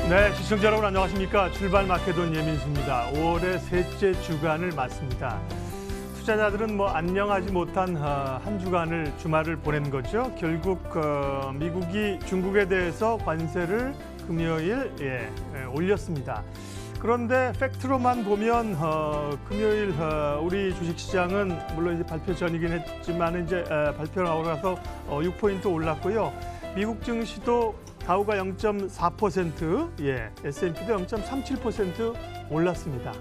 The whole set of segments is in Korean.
네, 시청자 여러분 안녕하십니까. 출발 마케돈 예민수입니다. 5월의 셋째 주간을 맞습니다. 투자자들은 안녕하지 못한 한 주간을 주말을 보낸 거죠. 결국 미국이 중국에 대해서 관세를 금요일 올렸습니다. 그런데 팩트로만 보면 금요일 우리 주식시장은 물론 이제 발표 전이긴 했지만 이제 발표가 나오고 나서 6포인트 올랐고요. 미국 증시도 다우가 0.4%, S&P도 0.37% 올랐습니다.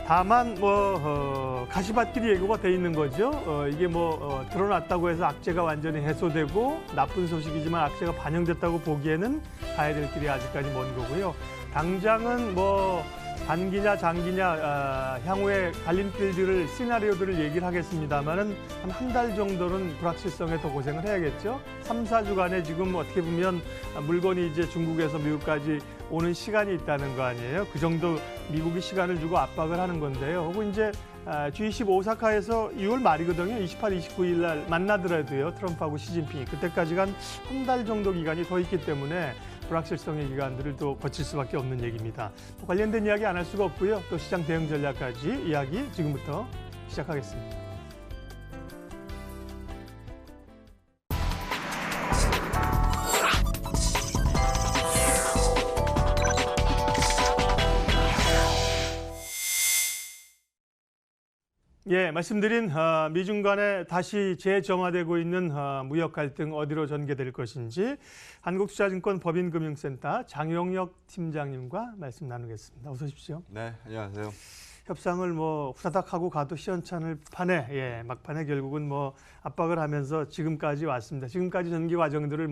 다만 가시밭길이 예고가 돼 있는 거죠. 이게 드러났다고 해서 악재가 완전히 해소되고 나쁜 소식이지만 악재가 반영됐다고 보기에는 가야 될 길이 아직까지 먼 거고요. 당장은 단기냐 장기냐 향후의 갈림길들을 시나리오들을 얘기를 하겠습니다만은 한 달 정도는 불확실성에 더 고생을 해야겠죠. 3, 4주간에 지금 어떻게 보면 물건이 이제 중국에서 미국까지 오는 시간이 있다는 거 아니에요. 그 정도 미국이 시간을 주고 압박을 하는 건데요. 혹은 이제 G20 오사카에서 6월 말이거든요. 28, 29일 날 만나더라도요. 트럼프하고 시진핑이 그때까지가 한 달 정도 기간이 더 있기 때문에 불확실성의 기간들을 또 거칠 수밖에 없는 얘기입니다. 관련된 이야기 안 할 수가 없고요. 또 시장 대응 전략까지 이야기 지금부터 시작하겠습니다. 말씀드린 미중 간에 다시 재점화되고 있는 무역 갈등 어디로 전개될 것인지 한국투자증권 법인금융센터 장용혁 팀장님과 말씀 나누겠습니다. 어서 오십시오. 네, 안녕하세요. 협상을 후다닥 하고 가도 시원찮을 판에 막판에 결국은 압박을 하면서 지금까지 왔습니다. 지금까지 전개 과정들을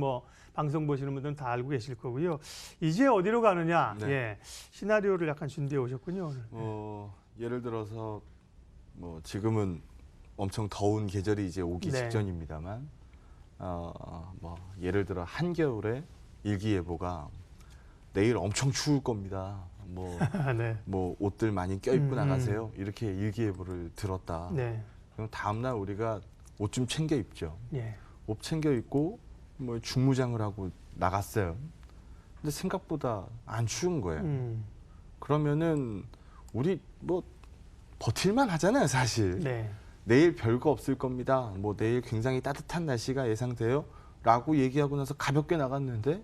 방송 보시는 분들은 다 알고 계실 거고요. 이제 어디로 가느냐? 네. 시나리오를 약간 준비해 오셨군요. 오늘. 예를 들어서 지금은 엄청 더운 계절이 이제 오기 직전입니다만 예를 들어 한겨울에 일기예보가 내일 엄청 추울 겁니다. 옷들 많이 껴입고 나가세요. 이렇게 일기예보를 들었다. 그럼 다음 날 우리가 옷 좀 챙겨 입죠. 옷 챙겨 입고 중무장을 하고 나갔어요. 근데 생각보다 안 추운 거예요. 그러면은 우리 버틸만 하잖아요, 사실. 내일 별거 없을 겁니다. 내일 굉장히 따뜻한 날씨가 예상돼요. 라고 얘기하고 나서 가볍게 나갔는데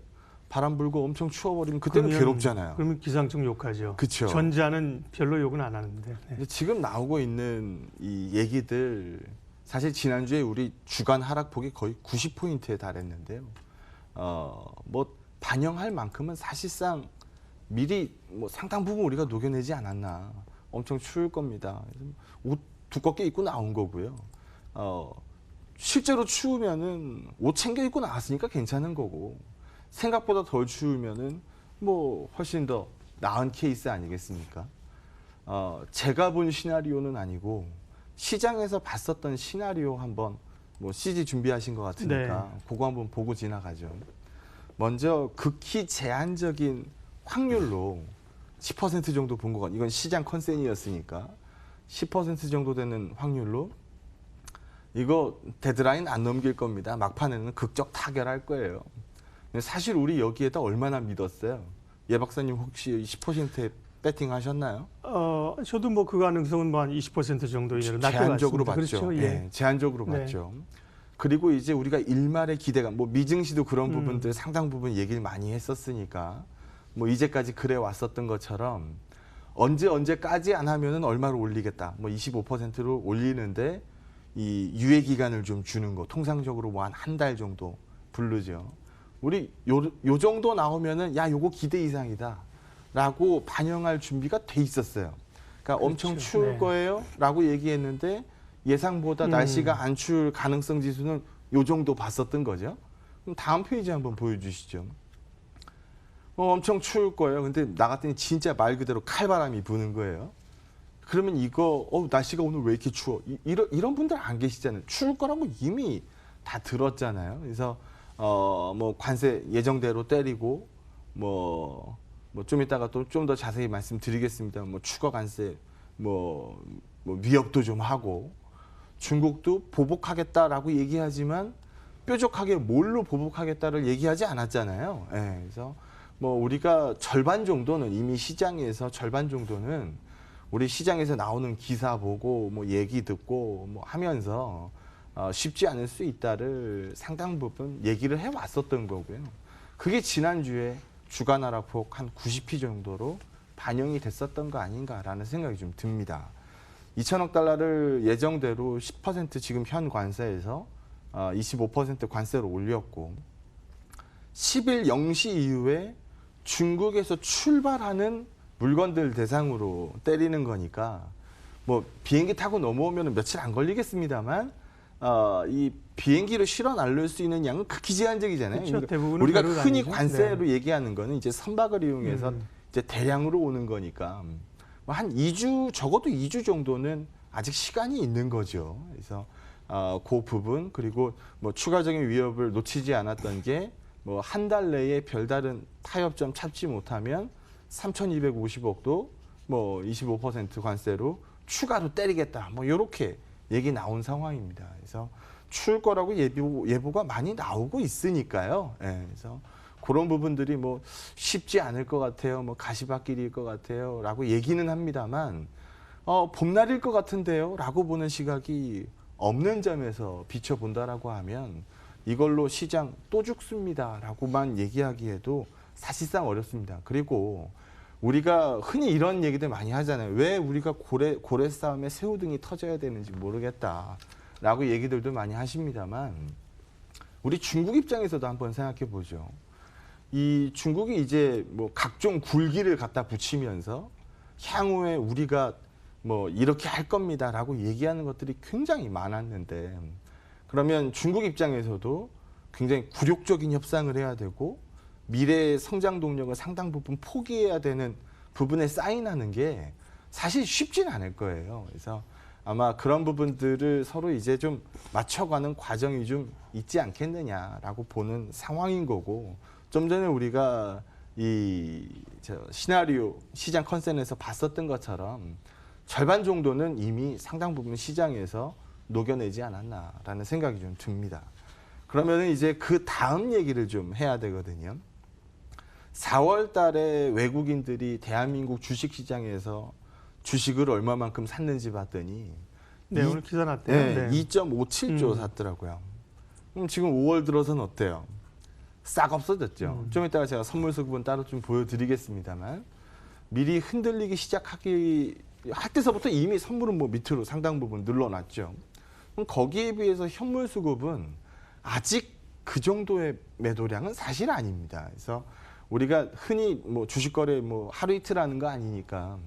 바람 불고 엄청 추워버리면 그때는 괴롭잖아요. 그러면 기상청 욕하죠. 그쵸. 전자는 별로 욕은 안 하는데. 근데 지금 나오고 있는 이 얘기들 사실 지난주에 우리 주간 하락폭이 거의 90포인트에 달했는데요. 반영할 만큼은 사실상 미리 상당 부분 우리가 녹여내지 않았나. 엄청 추울 겁니다. 옷 두껍게 입고 나온 거고요. 실제로 추우면은 옷 챙겨 입고 나왔으니까 괜찮은 거고 생각보다 덜 추우면은 훨씬 더 나은 케이스 아니겠습니까? 제가 본 시나리오는 아니고 시장에서 봤었던 시나리오 한번 CG 준비하신 것 같으니까 그거 한번 보고 지나가죠. 먼저 극히 제한적인 확률로 10% 정도 본 것 같아요. 이건 시장 컨센이었으니까 10% 정도 되는 확률로 이거 데드라인 안 넘길 겁니다. 막판에는 극적 타결할 거예요. 사실 우리 여기에다 얼마나 믿었어요? 예 박사님 혹시 10%에 배팅 하셨나요? 저도 그 가능성은 한 20% 정도 이내로 제한적으로 봤죠. 그렇죠? 제한적으로 봤죠. 그리고 이제 우리가 일말의 기대감, 미증시도 그런 부분들 상당 부분 얘기를 많이 했었으니까 이제까지 그래 왔었던 것처럼 언제까지 안 하면은 얼마로 올리겠다. 25%로 올리는데 이 유예 기간을 좀 주는 거. 통상적으로 한 달 정도 부르죠. 우리 요 정도 나오면은 요거 기대 이상이다라고 반영할 준비가 돼 있었어요. 그러니까 엄청 추울 거예요라고 얘기했는데 예상보다 날씨가 안 추울 가능성 지수는 요 정도 봤었던 거죠. 그럼 다음 페이지 한번 보여주시죠. 엄청 추울 거예요. 근데 나갔더니 진짜 말 그대로 칼바람이 부는 거예요. 그러면 이거 날씨가 오늘 왜 이렇게 추워? 이런 분들 안 계시잖아요. 추울 거라고 이미 다 들었잖아요. 그래서 관세 예정대로 때리고 좀 이따가 또 좀 더 자세히 말씀드리겠습니다. 추가 관세 위협도 좀 하고 중국도 보복하겠다라고 얘기하지만 뾰족하게 뭘로 보복하겠다를 얘기하지 않았잖아요. 그래서 뭐 우리가 절반 정도는 이미 시장에서 절반 정도는 우리 시장에서 나오는 기사 보고 뭐 얘기 듣고 뭐 하면서 쉽지 않을 수 있다를 상당 부분 얘기를 해왔었던 거고요. 그게 지난주에 주간 하락폭 한 90p 정도로 반영이 됐었던 거 아닌가라는 생각이 좀 듭니다. 2천억 달러를 예정대로 10% 지금 현 관세에서 25% 관세로 올렸고 10일 0시 이후에 중국에서 출발하는 물건들 대상으로 때리는 거니까 뭐 비행기 타고 넘어오면 며칠 안 걸리겠습니다만 이 비행기로 실어 날릴 수 있는 양은 극히 제한적이잖아요. 그렇죠. 대부분은 우리가 배로 흔히 다니죠. 관세로 얘기하는 거는 이제 선박을 이용해서 음. 이제 대량으로 오는 거니까 뭐 한 2주 적어도 2주 정도는 아직 시간이 있는 거죠. 그래서 그 부분 그리고 뭐 추가적인 위협을 놓치지 않았던 게 뭐 한 달 내에 별다른 타협점 찾지 못하면 3,250억도 뭐 25% 관세로 추가로 때리겠다. 뭐 이렇게 얘기 나온 상황입니다. 그래서 추울 거라고 예보가 많이 나오고 있으니까요. 예, 그래서 그런 부분들이 뭐 쉽지 않을 것 같아요. 뭐 가시밭길일 것 같아요.라고 얘기는 합니다만 봄날일 것 같은데요.라고 보는 시각이 없는 점에서 비춰본다라고 하면 이걸로 시장 또 죽습니다라고만 얘기하기에도 사실상 어렵습니다. 그리고 우리가 흔히 이런 얘기들 많이 하잖아요. 왜 우리가 고래 싸움에 새우등이 터져야 되는지 모르겠다라고 얘기들도 많이 하십니다만 우리 중국 입장에서도 한번 생각해 보죠. 이 중국이 이제 뭐 각종 굴기를 갖다 붙이면서 향후에 우리가 뭐 이렇게 할 겁니다라고 얘기하는 것들이 굉장히 많았는데 그러면 중국 입장에서도 굉장히 굴욕적인 협상을 해야 되고 미래의 성장 동력을 상당 부분 포기해야 되는 부분에 사인하는 게 사실 쉽진 않을 거예요. 그래서 아마 그런 부분들을 서로 이제 좀 맞춰가는 과정이 좀 있지 않겠느냐라고 보는 상황인 거고 좀 전에 우리가 이 시나리오 시장 컨센에서 봤었던 것처럼 절반 정도는 이미 상당 부분 시장에서 녹여내지 않았나라는 생각이 좀 듭니다. 그러면 이제 그 다음 얘기를 좀 해야 되거든요. 4월 달에 외국인들이 대한민국 주식시장에서 주식을 얼마만큼 샀는지 봤더니 네, 오늘 기사 났대요. 네. 2.57조 샀더라고요. 그럼 지금 5월 들어서는 어때요? 싹 없어졌죠. 좀 이따가 제가 선물 수급은 따로 좀 보여드리겠습니다만 미리 흔들리기 시작하기 할 때서부터 이미 선물은 뭐 밑으로 상당 부분 늘어났죠. 그럼 거기에 비해서 현물 수급은 아직 그 정도의 매도량은 사실 아닙니다. 그래서 우리가 흔히 뭐 주식 거래 뭐 하루 이틀 하는 거 아니니까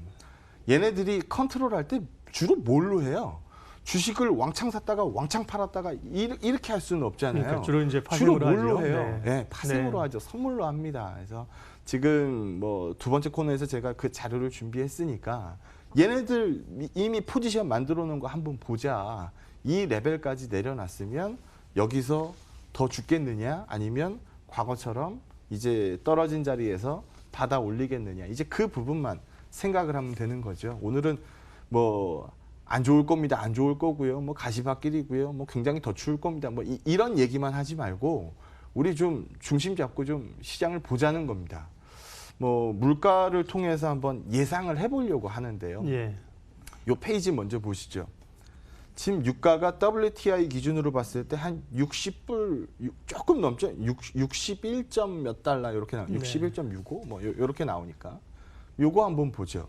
얘네들이 컨트롤할 때 주로 뭘로 해요? 주식을 왕창 샀다가 왕창 팔았다가 이렇게 할 수는 없잖아요. 그러니까 주로 이제 파생으로 뭘로 하죠. 해요? 네. 네, 파생으로 하죠. 선물로 합니다. 그래서 지금 뭐 두 번째 코너에서 제가 그 자료를 준비했으니까 얘네들 이미 포지션 만들어 놓은 거 한번 보자. 이 레벨까지 내려놨으면 여기서 더 죽겠느냐 아니면 과거처럼 이제 떨어진 자리에서 받아 올리겠느냐. 이제 그 부분만 생각을 하면 되는 거죠. 오늘은 뭐 안 좋을 겁니다. 안 좋을 거고요. 뭐 가시밭길이고요. 뭐 굉장히 더 추울 겁니다. 뭐 이런 얘기만 하지 말고 우리 좀 중심 잡고 좀 시장을 보자는 겁니다. 뭐 물가를 통해서 한번 예상을 해보려고 하는데요. 예. 요 페이지 먼저 보시죠. 지금 유가가 WTI 기준으로 봤을 때 한 60불 조금 넘죠. 61점 몇 달러 이렇게 나와. 61.65 뭐 이렇게 나오니까 요거 한번 보죠.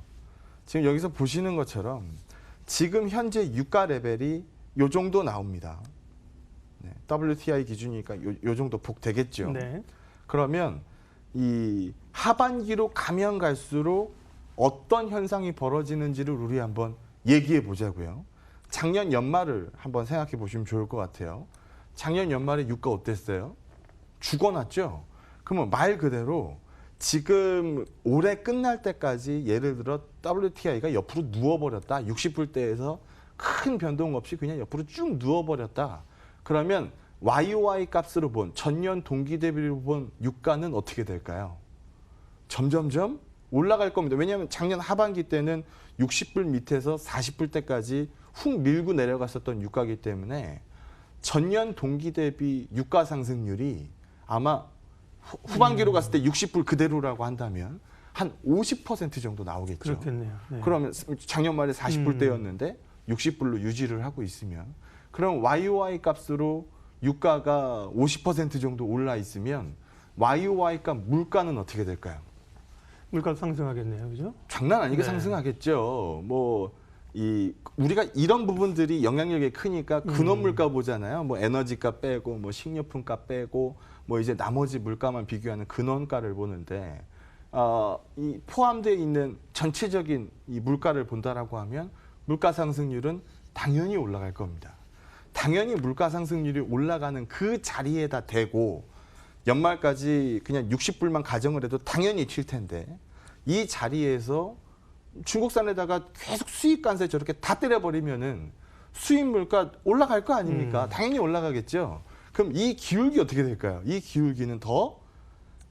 지금 여기서 보시는 것처럼 지금 현재 유가 레벨이 요 정도 나옵니다. 네, WTI 기준이니까 요 정도 폭 되겠죠. 네. 그러면 이 하반기로 가면 갈수록 어떤 현상이 벌어지는지를 우리 한번 얘기해 보자고요. 작년 연말을 한번 생각해 보시면 좋을 것 같아요. 작년 연말에 유가 어땠어요? 죽어났죠? 그러면 말 그대로 지금 올해 끝날 때까지 예를 들어 WTI가 옆으로 누워버렸다. 60불대에서 큰 변동 없이 그냥 옆으로 쭉 누워버렸다. 그러면 YOY 값으로 본 전년 동기 대비로 본 유가는 어떻게 될까요? 점점점 올라갈 겁니다. 왜냐하면 작년 하반기 때는 60불 밑에서 40불대까지 훅 밀고 내려갔었던 유가이기 때문에 전년 동기 대비 유가 상승률이 아마 후반기로 갔을 때 60불 그대로라고 한다면 한 50% 정도 나오겠죠. 그렇겠네요. 네. 그러면 작년 말에 40불대였는데 60불로 유지를 하고 있으면 그럼 YOY 값으로 유가가 50% 정도 올라 있으면 YOY 값 물가는 어떻게 될까요? 물가도 상승하겠네요. 그죠? 장난 아니게 네. 상승하겠죠. 우리가 이런 부분들이 영향력이 크니까 근원 물가 보잖아요. 뭐 에너지값 빼고 뭐 식료품값 빼고 뭐 이제 나머지 물가만 비교하는 근원가를 보는데 이 포함되어 있는 전체적인 이 물가를 본다라고 하면 물가 상승률은 당연히 올라갈 겁니다. 당연히 물가 상승률이 올라가는 그 자리에다 대고 연말까지 그냥 60불만 가정을 해도 당연히 튈 텐데 이 자리에서 중국산에다가 계속 수입 관세 저렇게 다 때려버리면은 수입 물가 올라갈 거 아닙니까? 당연히 올라가겠죠. 그럼 이 기울기 어떻게 될까요? 이 기울기는 더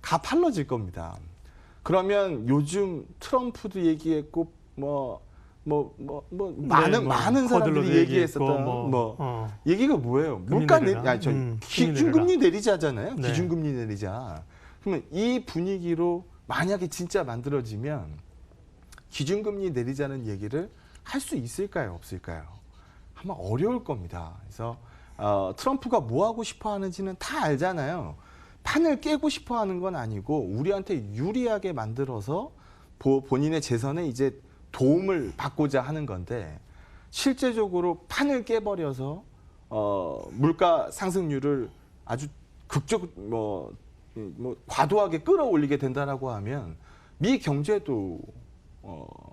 가팔라질 겁니다. 그러면 요즘 트럼프도 얘기했고 많은 사람들이 얘기했었던 얘기가 뭐예요? 물가 기준금리 내리자잖아요. 네. 기준금리 내리자. 그러면 이 분위기로 만약에 진짜 만들어지면 기준금리 내리자는 얘기를 할 수 있을까요? 없을까요? 아마 어려울 겁니다. 그래서 트럼프가 뭐 하고 싶어 하는지는 다 알잖아요. 판을 깨고 싶어 하는 건 아니고 우리한테 유리하게 만들어서 본인의 재선에 이제 도움을 받고자 하는 건데 실제적으로 판을 깨버려서 물가 상승률을 아주 과도하게 끌어올리게 된다라고 하면 미 경제도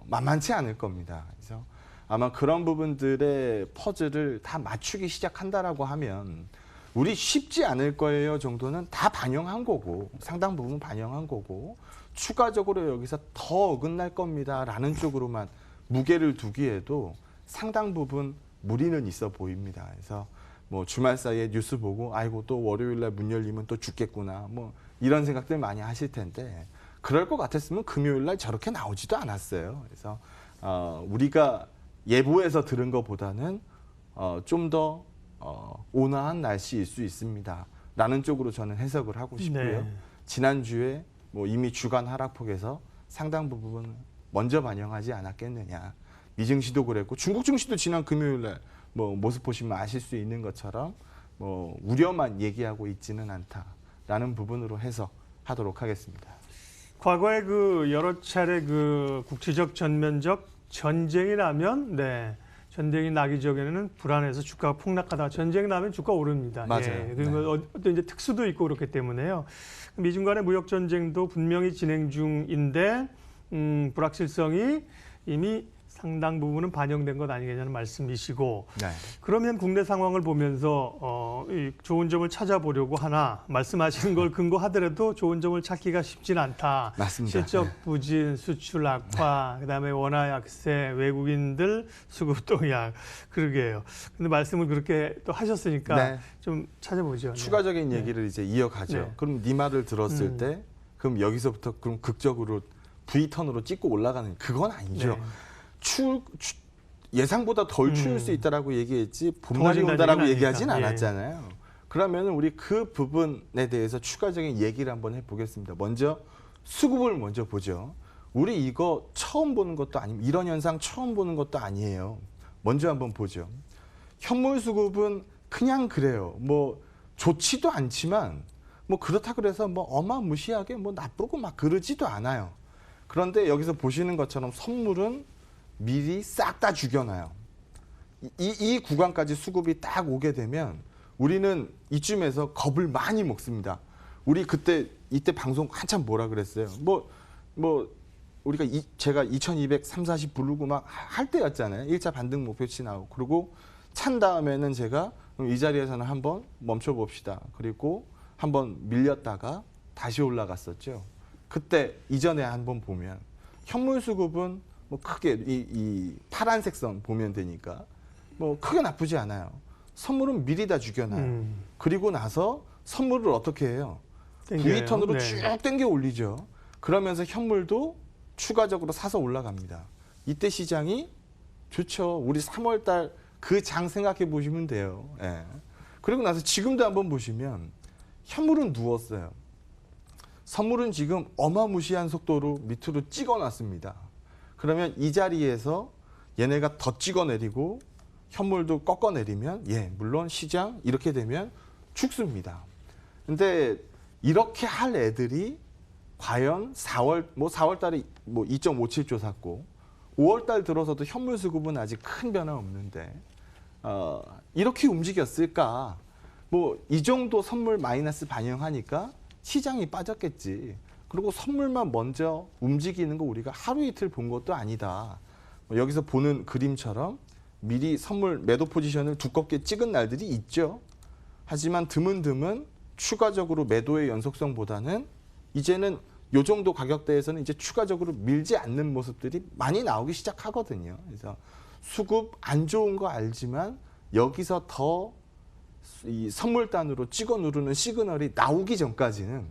만만치 않을 겁니다. 그래서 아마 그런 부분들의 퍼즐을 다 맞추기 시작한다라고 하면 우리 쉽지 않을 거예요 정도는 다 반영한 거고 상당 부분 반영한 거고 추가적으로 여기서 더 어긋날 겁니다라는 쪽으로만 무게를 두기에도 상당 부분 무리는 있어 보입니다. 그래서 뭐 주말 사이에 뉴스 보고 아이고 또 월요일 날 문 열리면 또 죽겠구나 뭐 이런 생각들 많이 하실 텐데 그럴 것 같았으면 금요일 날 저렇게 나오지도 않았어요. 그래서 우리가 예보에서 들은 것보다는 좀 더 온화한 날씨일 수 있습니다. 라는 쪽으로 저는 해석을 하고 싶고요. 네. 지난주에 뭐 이미 주간 하락폭에서 상당 부분 먼저 반영하지 않았겠느냐. 미증시도 그랬고 중국 증시도 지난 금요일 날 뭐 모습 보시면 아실 수 있는 것처럼 뭐 우려만 얘기하고 있지는 않다라는 부분으로 해석하도록 하겠습니다. 과거에 그 여러 차례 그 국제적 전면적 전쟁이 나면 전쟁이 나기 전에는 불안해서 주가가 폭락하다가 전쟁이 나면 주가 오릅니다. 맞아요. 예. 그리고 어떤 이제 특수도 있고 그렇기 때문에요. 미중 간의 무역 전쟁도 분명히 진행 중인데 불확실성이 이미 상당 부분은 반영된 것 아니겠냐는 말씀이시고 네. 그러면 국내 상황을 보면서 이 좋은 점을 찾아보려고 하나 말씀하시는 걸 근거하더라도 좋은 점을 찾기가 쉽진 않다. 맞습니다. 실적 부진, 수출 악화, 그다음에 원화 약세, 외국인들 수급 동향 그러게요. 근데 말씀을 그렇게 또 하셨으니까 네. 좀 찾아보죠. 추가적인 얘기를 이제 이어가죠. 네. 그럼 네 말을 들었을 때 그럼 여기서부터 그럼 극적으로 V턴으로 찍고 올라가는 그건 아니죠. 네. 예상보다 덜 추울 수 있다라고 얘기했지 봄날이 더워진다는 온다라고 얘기는 얘기하진 아니니까. 않았잖아요. 그러면 우리 그 부분에 대해서 추가적인 얘기를 한번 해보겠습니다. 먼저 수급을 먼저 보죠. 우리 이거 처음 보는 것도 아니고 이런 현상 처음 보는 것도 아니에요. 먼저 한번 보죠. 현물 수급은 그냥 그래요. 뭐 좋지도 않지만 뭐 그렇다 그래서 뭐 어마무시하게 뭐 나쁘고 막 그러지도 않아요. 그런데 여기서 보시는 것처럼 선물은 미리 싹 다 죽여놔요. 이 구간까지 수급이 딱 오게 되면 우리는 이쯤에서 겁을 많이 먹습니다. 우리 이때 방송 한참 뭐라 그랬어요. 우리가 제가 2200, 340 부르고 막 할 때였잖아요. 1차 반등 목표치 나오고. 그리고 찬 다음에는 제가 이 자리에서는 한번 멈춰봅시다. 그리고 한번 밀렸다가 다시 올라갔었죠. 그때 이전에 한번 보면 현물 수급은 뭐 크게 이 파란색 선 보면 되니까 뭐 크게 나쁘지 않아요. 선물은 미리 다 죽여놔요. 그리고 나서 선물을 어떻게 해요? V턴으로 쭉 당겨 올리죠. 그러면서 현물도 추가적으로 사서 올라갑니다. 이때 시장이 좋죠. 우리 3월 달 그 장 생각해 보시면 돼요. 예. 그리고 나서 지금도 한번 보시면 현물은 누웠어요. 선물은 지금 어마무시한 속도로 밑으로 찍어놨습니다. 그러면 이 자리에서 얘네가 더 찍어내리고 현물도 꺾어내리면 물론 시장 이렇게 되면 죽습니다. 근데 이렇게 할 애들이 과연 4월 달에 2.57조 샀고 5월 달 들어서도 현물 수급은 아직 큰 변화 없는데 이렇게 움직였을까? 이 정도 선물 마이너스 반영하니까 시장이 빠졌겠지. 그리고 선물만 먼저 움직이는 거 우리가 하루 이틀 본 것도 아니다. 여기서 보는 그림처럼 미리 선물 매도 포지션을 두껍게 찍은 날들이 있죠. 하지만 드문드문 추가적으로 매도의 연속성보다는 이제는 요 정도 가격대에서는 이제 추가적으로 밀지 않는 모습들이 많이 나오기 시작하거든요. 그래서 수급 안 좋은 거 알지만 여기서 더 이 선물단으로 찍어 누르는 시그널이 나오기 전까지는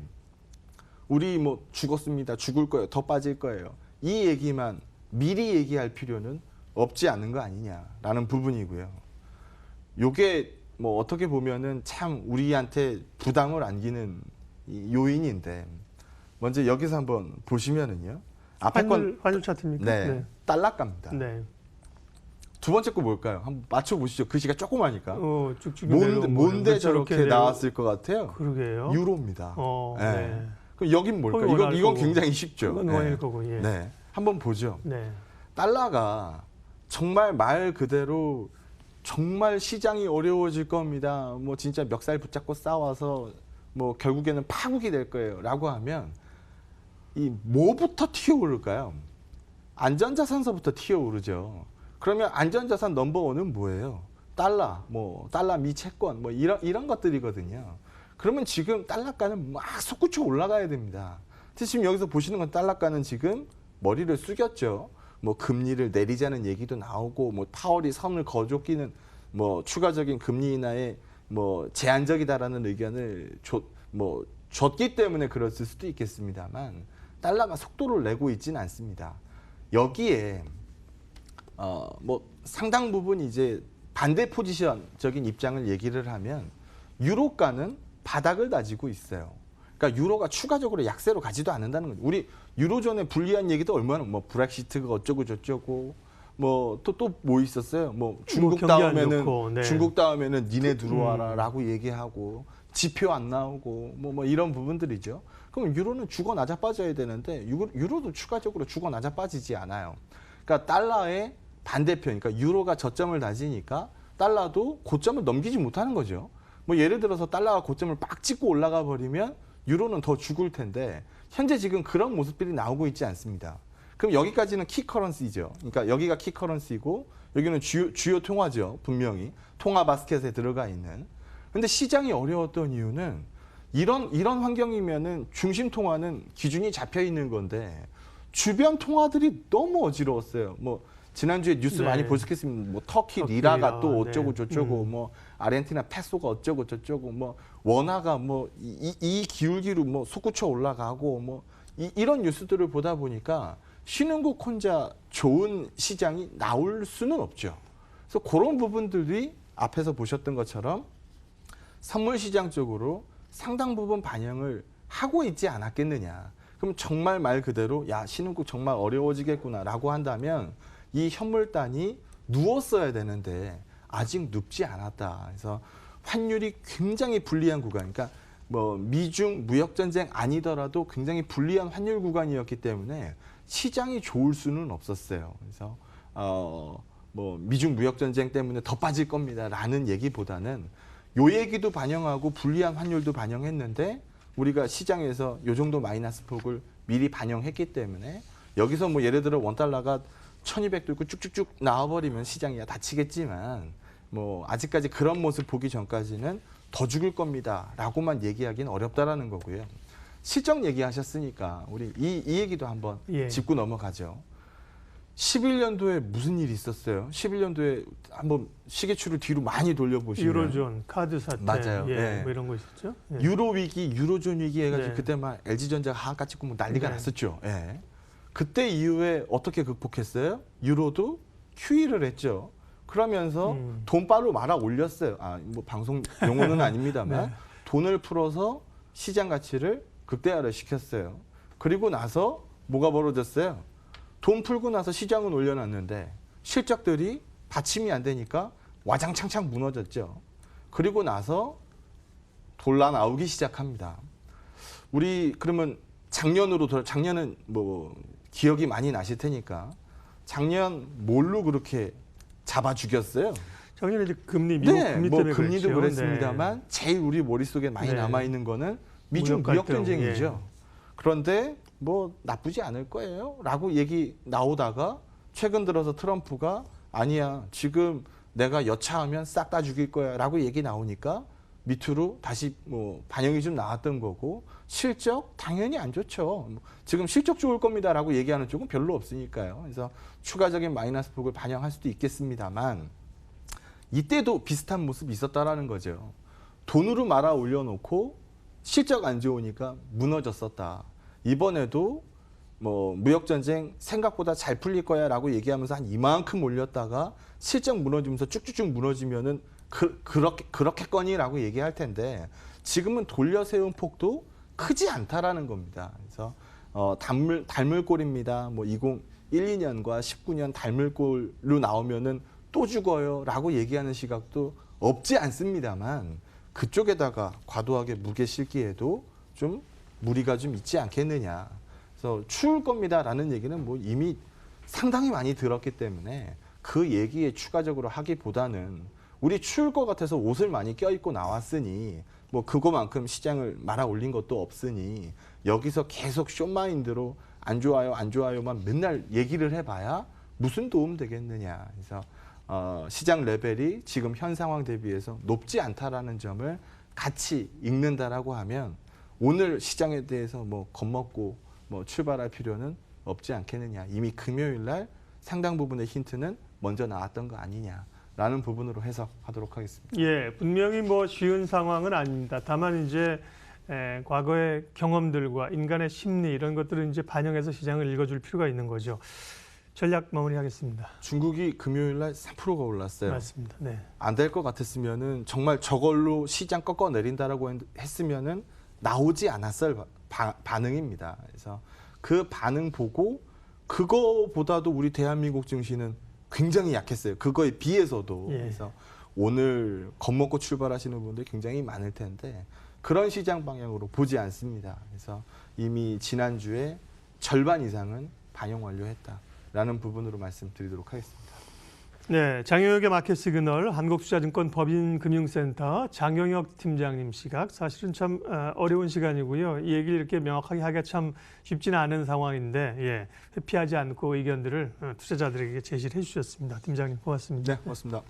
우리 죽었습니다. 죽을 거예요. 더 빠질 거예요. 이 얘기만 미리 얘기할 필요는 없지 않은 거 아니냐라는 부분이고요. 요게 어떻게 보면은 참 우리한테 부담을 안기는 이 요인인데 먼저 여기서 한번 보시면은요. 앞에 환율 차트입니까? 네. 달러가입니다. 네. 두 번째 거 뭘까요? 한번 맞춰보시죠. 글씨가 조그마니까. 쭉쭉 뭔데 저렇게 나왔을 것 같아요? 그러게요. 유로입니다. 네. 그럼 여긴 뭘까요? 이건 굉장히 쉽죠. 그건 원일 거고. 예. 네. 한번 보죠. 네. 달러가 정말 말 그대로 정말 시장이 어려워질 겁니다. 진짜 멱살 붙잡고 싸워서 결국에는 파국이 될 거예요라고 하면 이 뭐부터 튀어오를까요? 안전자산서부터 튀어오르죠. 그러면 안전자산 넘버원은 뭐예요? 달러, 달러 미 채권, 이런 것들이거든요. 그러면 지금 달러가는 막 솟구쳐 올라가야 됩니다. 지금 여기서 보시는 건 달러가는 지금 머리를 숙였죠. 금리를 내리자는 얘기도 나오고, 파월이 선을 거줬기는 추가적인 금리 인하에 제한적이다라는 의견을 줬기 때문에 그랬을 수도 있겠습니다만 달러가 속도를 내고 있지는 않습니다. 여기에 상당 부분 이제 반대 포지션적인 입장을 얘기를 하면 유로가는 바닥을 다지고 있어요. 그러니까 유로가 추가적으로 약세로 가지도 않는다는 거죠. 우리 유로존에 불리한 얘기도 얼마나 브렉시트가 어쩌고 저쩌고 또 뭐 있었어요. 중국 다음에는 네. 중국 다음에는 니네 들어와라라고 얘기하고 지표 안 나오고 이런 부분들이죠. 그럼 유로는 죽어 나자 빠져야 되는데 유로도 추가적으로 죽어 나자 빠지지 않아요. 그러니까 달러의 반대편, 그러니까 유로가 저점을 다지니까 달러도 고점을 넘기지 못하는 거죠. 예를 들어서 달러가 고점을 빡 찍고 올라가 버리면 유로는 더 죽을 텐데 현재 지금 그런 모습들이 나오고 있지 않습니다. 그럼 여기까지는 키 커런시죠. 그러니까 여기가 키 커런시고 여기는 주요 통화죠. 분명히 통화 바스켓에 들어가 있는. 근데 시장이 어려웠던 이유는 이런 환경이면은 중심 통화는 기준이 잡혀 있는 건데 주변 통화들이 너무 어지러웠어요. 지난주에 뉴스 많이 보셨겠습니다. 터키 리라가 또 어쩌고 저쩌고 아르헨티나 페소가 어쩌고 저쩌고 원화가 이 기울기로 솟구쳐 올라가고 이런 뉴스들을 보다 보니까 신흥국 혼자 좋은 시장이 나올 수는 없죠. 그래서 그런 부분들이 앞에서 보셨던 것처럼 선물 시장 쪽으로 상당 부분 반영을 하고 있지 않았겠느냐. 그럼 정말 말 그대로 신흥국 정말 어려워지겠구나라고 한다면 이 현물단이 누웠어야 되는데 아직 눕지 않았다. 그래서 환율이 굉장히 불리한 구간, 그러니까 미중 무역 전쟁 아니더라도 굉장히 불리한 환율 구간이었기 때문에 시장이 좋을 수는 없었어요. 그래서 미중 무역 전쟁 때문에 더 빠질 겁니다라는 얘기보다는 요 얘기도 반영하고 불리한 환율도 반영했는데 우리가 시장에서 요 정도 마이너스 폭을 미리 반영했기 때문에 여기서 예를 들어 원달러가 1200도 있고 쭉쭉쭉 나와버리면 시장이 다치겠지만 아직까지 그런 모습 보기 전까지는 더 죽을 겁니다 라고만 얘기하기는 어렵다라는 거고요. 실적 얘기하셨으니까 우리 이 얘기도 한번 짚고 넘어가죠. 11년도에 무슨 일이 있었어요? 11년도에 한번 시계추를 뒤로 많이 돌려보시면 유로존, 카드 사태, 맞아요. 이런 거 있었죠. 유로 위기, 유로존 위기 해가지고 그때 막 LG전자가 하한가 찍고 난리가 났었죠. 그때 이후에 어떻게 극복했어요? 유로도 QE를 했죠. 그러면서 돈바로 말아 올렸어요. 방송 용어는 아닙니다만 돈을 풀어서 시장 가치를 극대화를 시켰어요. 그리고 나서 뭐가 벌어졌어요? 돈 풀고 나서 시장은 올려놨는데 실적들이 받침이 안 되니까 와장창창 무너졌죠. 그리고 나서 돌아 나오기 시작합니다. 우리 그러면 작년은 뭐 기억이 많이 나실 테니까 작년 뭘로 그렇게 잡아 죽였어요? 작년에 이제 금리, 미국 금리 뭐 때문에 금리도 그랬죠. 그랬습니다만 네. 제일 우리 머릿속에 많이 네. 남아 있는 거는 미중 무역 무역 갈등, 전쟁이죠. 예. 그런데 뭐 나쁘지 않을 거예요라고 얘기 나오다가 최근 들어서 트럼프가 아니야 지금 내가 여차하면 싹 다 죽일 거야라고 얘기 나오니까 밑으로 다시 뭐 반영이 좀 나왔던 거고 실적 당연히 안 좋죠. 지금 실적 좋을 겁니다라고 얘기하는 쪽은 별로 없으니까요. 그래서 추가적인 마이너스 폭을 반영할 수도 있겠습니다만 이때도 비슷한 모습이 있었다라는 거죠. 돈으로 말아 올려놓고 실적 안 좋으니까 무너졌었다. 이번에도 뭐 무역전쟁 생각보다 잘 풀릴 거야라고 얘기하면서 한 이만큼 올렸다가 실적 무너지면서 쭉쭉쭉 무너지면은 그렇겠거니라고 얘기할 텐데 지금은 돌려 세운 폭도 크지 않다라는 겁니다. 그래서 달물골입니다. 뭐 2012년과 19년 달물골로 나오면은 또 죽어요라고 얘기하는 시각도 없지 않습니다만 그쪽에다가 과도하게 무게 실기에도 좀 무리가 좀 있지 않겠느냐. 그래서 추울 겁니다라는 얘기는 뭐 이미 상당히 많이 들었기 때문에 그 얘기에 추가적으로 하기보다는 우리 추울 것 같아서 옷을 많이 껴입고 나왔으니 뭐 그거만큼 시장을 말아 올린 것도 없으니 여기서 계속 쇼마인드로 안 좋아요 안 좋아요만 맨날 얘기를 해봐야 무슨 도움 되겠느냐. 그래서 시장 레벨이 지금 현 상황 대비해서 높지 않다라는 점을 같이 읽는다라고 하면 오늘 시장에 대해서 뭐 겁먹고 뭐 출발할 필요는 없지 않겠느냐. 이미 금요일 날 상당 부분의 힌트는 먼저 나왔던 거 아니냐라는 부분으로 해석하도록 하겠습니다. 예, 분명히 뭐 쉬운 상황은 아닙니다. 다만 이제 과거의 경험들과 인간의 심리 이런 것들을 이제 반영해서 시장을 읽어줄 필요가 있는 거죠. 전략 마무리하겠습니다. 중국이 금요일 날 3%가 올랐어요. 맞습니다. 네. 안 될 것 같았으면은 정말 저걸로 시장 꺾어 내린다라고 했으면은 나오지 않았을 반응입니다. 그래서 그 반응 보고 그거보다도 우리 대한민국 증시는 굉장히 약했어요. 그거에 비해서도. 예. 그래서 오늘 겁먹고 출발하시는 분들 굉장히 많을 텐데 그런 시장 방향으로 보지 않습니다. 그래서 이미 지난주에 절반 이상은 반영 완료했다라는 부분으로 말씀드리도록 하겠습니다. 네, 장영혁의 마켓 시그널 한국투자증권 법인금융센터 장영혁 팀장님 시각. 사실은 참 어려운 시간이고요. 이 얘기를 이렇게 명확하게 하기가 참 쉽지는 않은 상황인데 예, 회피하지 않고 의견들을 투자자들에게 제시를 해주셨습니다. 팀장님 고맙습니다. 네, 고맙습니다.